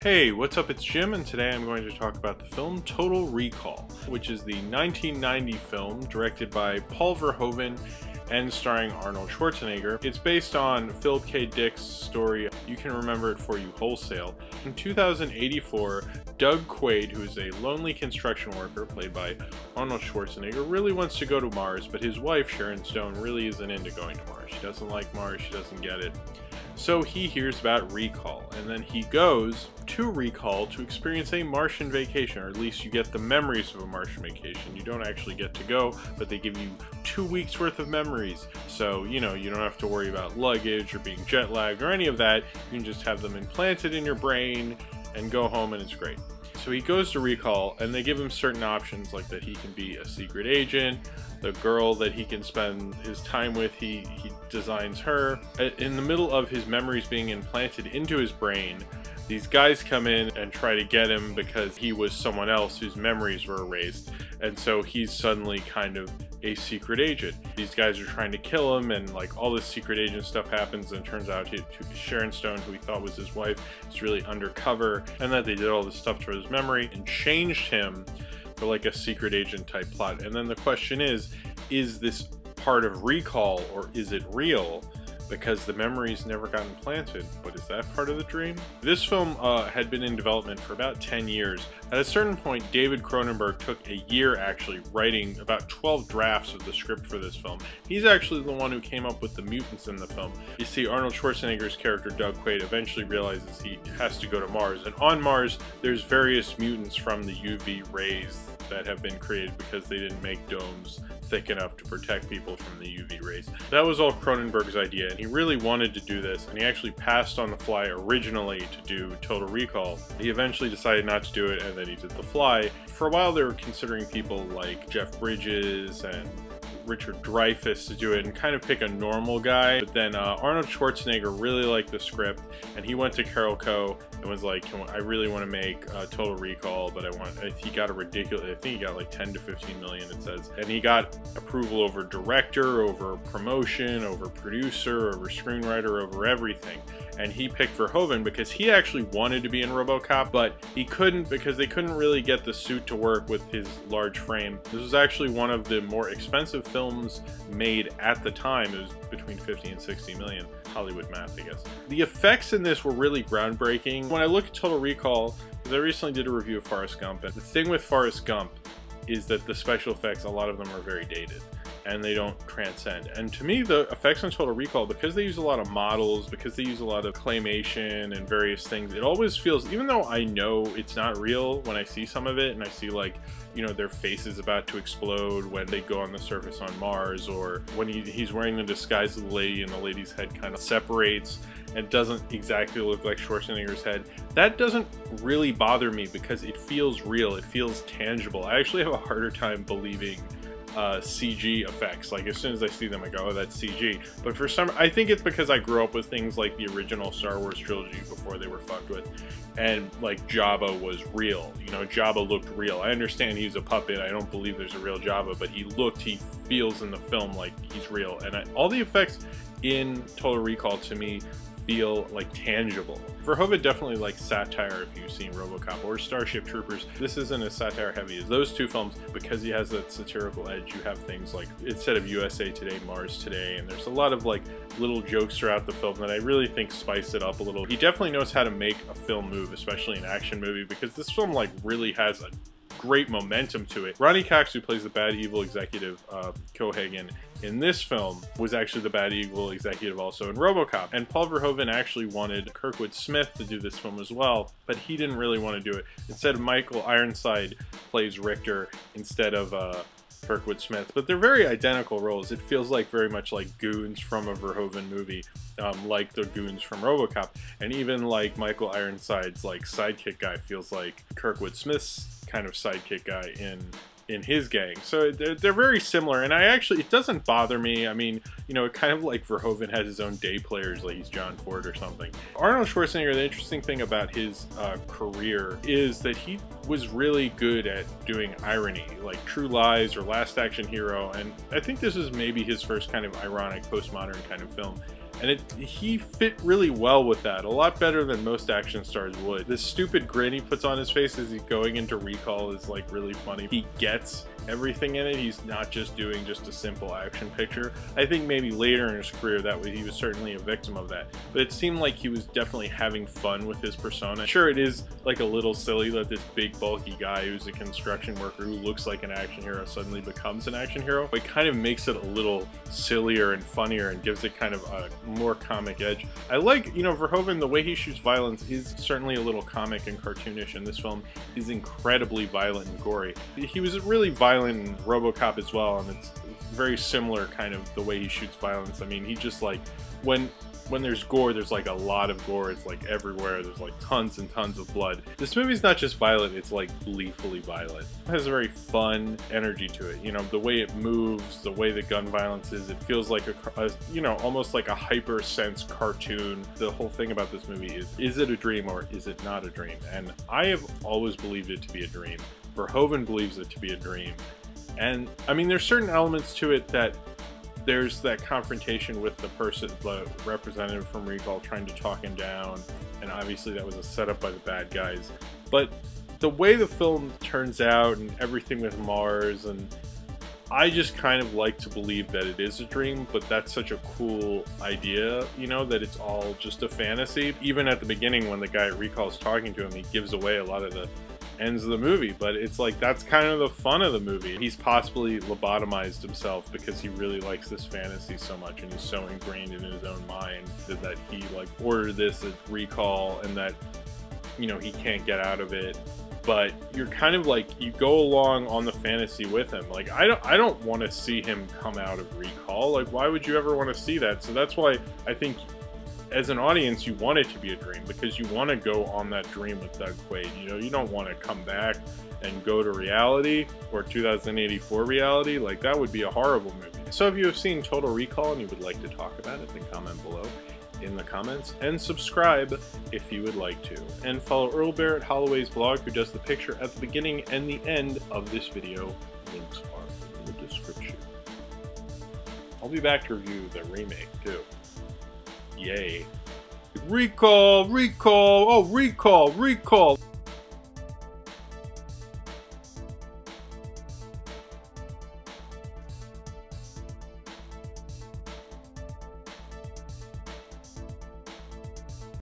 Hey, what's up? It's Jim, and today I'm going to talk about the film Total Recall, which is the 1990 film directed by Paul Verhoeven and starring Arnold Schwarzenegger. It's based on Philip K. Dick's story, You Can Remember It For You Wholesale. In 2084, Doug Quaid, who is a lonely construction worker played by Arnold Schwarzenegger, really wants to go to Mars, but his wife, Sharon Stone, really isn't into going to Mars. She doesn't like Mars, she doesn't get it. So he hears about Recall, and then he goes to Recall to experience a Martian vacation, or at least you get the memories of a Martian vacation. You don't actually get to go, but they give you 2 weeks worth of memories. So, you don't have to worry about luggage or being jet lagged or any of that. You can just have them implanted in your brain and go home, and it's great. So he goes to Recall, and they give him certain options, like that he can be a secret agent. The girl that he can spend his time with, he designs her. In the middle of his memories being implanted into his brain, these guys come in and try to get him because he was someone else whose memories were erased. And so he's suddenly kind of a secret agent. These guys are trying to kill him, and like all this secret agent stuff happens, and it turns out Sharon Stone, who he thought was his wife, is really undercover, and that they did all this stuff to his memory and changed him for like a secret agent type plot. And then the question is this part of Recall, or is it real? Because the memories never got implanted, but is that part of the dream? This film had been in development for about 10 years. At a certain point, David Cronenberg took a year actually writing about 12 drafts of the script for this film. He's actually the one who came up with the mutants in the film. You see, Arnold Schwarzenegger's character, Doug Quaid, eventually realizes he has to go to Mars. And on Mars, there's various mutants from the UV rays that have been created because they didn't make domes thick enough to protect people from the UV rays. That was all Cronenberg's idea, and he really wanted to do this, and he actually passed on The Fly originally to do Total Recall. He eventually decided not to do it, and then he did The Fly. For a while they were considering people like Jeff Bridges and Richard Dreyfuss to do it and kind of pick a normal guy, but then Arnold Schwarzenegger really liked the script, and he went to Carol Co and was like, I really want to make Total Recall, but he got a ridiculous, I think he got like 10 to 15 million, it says, and he got approval over director, over promotion, over producer, over screenwriter, over everything. And he picked Verhoeven because he actually wanted to be in RoboCop, but he couldn't because they couldn't really get the suit to work with his large frame. This was actually one of the more expensive films made at the time. It was between 50 and 60 million. Hollywood math, I guess. The effects in this were really groundbreaking. When I look at Total Recall, because I recently did a review of Forrest Gump, and the thing with Forrest Gump is that the special effects, a lot of them are very dated, and they don't transcend. And to me, the effects on Total Recall, because they use a lot of models, because they use a lot of claymation and various things, it always feels, even though I know it's not real when I see some of it, and I see like, their face is about to explode when they go on the surface on Mars, or when he's wearing the disguise of the lady and the lady's head kind of separates and doesn't exactly look like Schwarzenegger's head. That doesn't really bother me because it feels real, it feels tangible. I actually have a harder time believing CG effects. Like, as soon as I see them, I go, oh, that's CG. But for some, I think it's because I grew up with things like the original Star Wars trilogy before they were fucked with, and like Jabba was real. Jabba looked real. I understand he's a puppet. I don't believe there's a real Jabba, but he feels in the film like he's real. And all the effects in Total Recall to me feel like tangible. Verhoeven definitely likes satire if you've seen RoboCop or Starship Troopers. This isn't as satire heavy as those two films because he has that satirical edge. You have things like, instead of USA Today, Mars Today, and there's a lot of like little jokes throughout the film that I really think spice it up a little. He definitely knows how to make a film move, especially an action movie, because this film like really has a great momentum to it. Ronnie Cox, who plays the bad evil executive Cohagen in this film, was actually the bad evil executive also in RoboCop. And Paul Verhoeven actually wanted Kurtwood Smith to do this film as well, but he didn't really want to do it. Instead, Michael Ironside plays Richter instead of Kurtwood Smith, but they're very identical roles. It feels like very much like goons from a Verhoeven movie, like the goons from RoboCop, and even like Michael Ironside's like sidekick guy feels like Kurtwood Smith's kind of sidekick guy in his gang. So they're very similar, and it doesn't bother me. I mean, it kind of like Verhoeven has his own day players, like he's John Ford or something. Arnold Schwarzenegger, the interesting thing about his career is that he was really good at doing irony, like True Lies or Last Action Hero, and I think this is maybe his first kind of ironic postmodern kind of film. And he fit really well with that, a lot better than most action stars would. This stupid grin he puts on his face as he's going into recall is like really funny. He gets everything in it. He's not just doing just a simple action picture. I think maybe later in his career that he was certainly a victim of that, but it seemed like he was definitely having fun with his persona. Sure, it is like a little silly that this big bulky guy who's a construction worker who looks like an action hero suddenly becomes an action hero. It kind of makes it a little sillier and funnier and gives it kind of a more comic edge. I like, you know, Verhoeven, the way he shoots violence is certainly a little comic and cartoonish, and this film is incredibly violent and gory. He was really violent in RoboCop as well, and it's very similar kind of the way he shoots violence. I mean, he just like, when there's gore, there's like a lot of gore. It's like everywhere. There's like tons and tons of blood. This movie's not just violent, it's like gleefully violent. It has a very fun energy to it. You know, the way it moves, the way the gun violence is, it feels like a you know, almost like a hyper sense cartoon. The whole thing about this movie is it a dream or is it not a dream? And I have always believed it to be a dream. Verhoeven believes it to be a dream. And I mean, there's certain elements to it that there's that confrontation with the person, the representative from Recall, trying to talk him down, and obviously that was a setup by the bad guys. But the way the film turns out and everything with Mars, and I just kind of like to believe that it is a dream, but that's such a cool idea, you know, that it's all just a fantasy. Even at the beginning when the guy at Recall is talking to him, he gives away a lot of the ends of the movie, but it's like that's kind of the fun of the movie. He's possibly lobotomized himself because he really likes this fantasy so much, and he's so ingrained in his own mind that he like ordered this at Recall, and that, you know, he can't get out of it. But you're kind of like, you go along on the fantasy with him. Like, I don't want to see him come out of Recall. Like, why would you ever want to see that? So that's why I think as an audience, you want it to be a dream, because you want to go on that dream with Doug Quaid. You know, you don't want to come back and go to reality, or 2084 reality. Like, that would be a horrible movie. So if you have seen Total Recall and you would like to talk about it, then comment below in the comments, and subscribe if you would like to. And follow Earl Barrett Holloway's blog, who does the picture at the beginning and the end of this video. Links are in the description. I'll be back to review the remake too. Yay. Recall, recall, oh, recall, recall.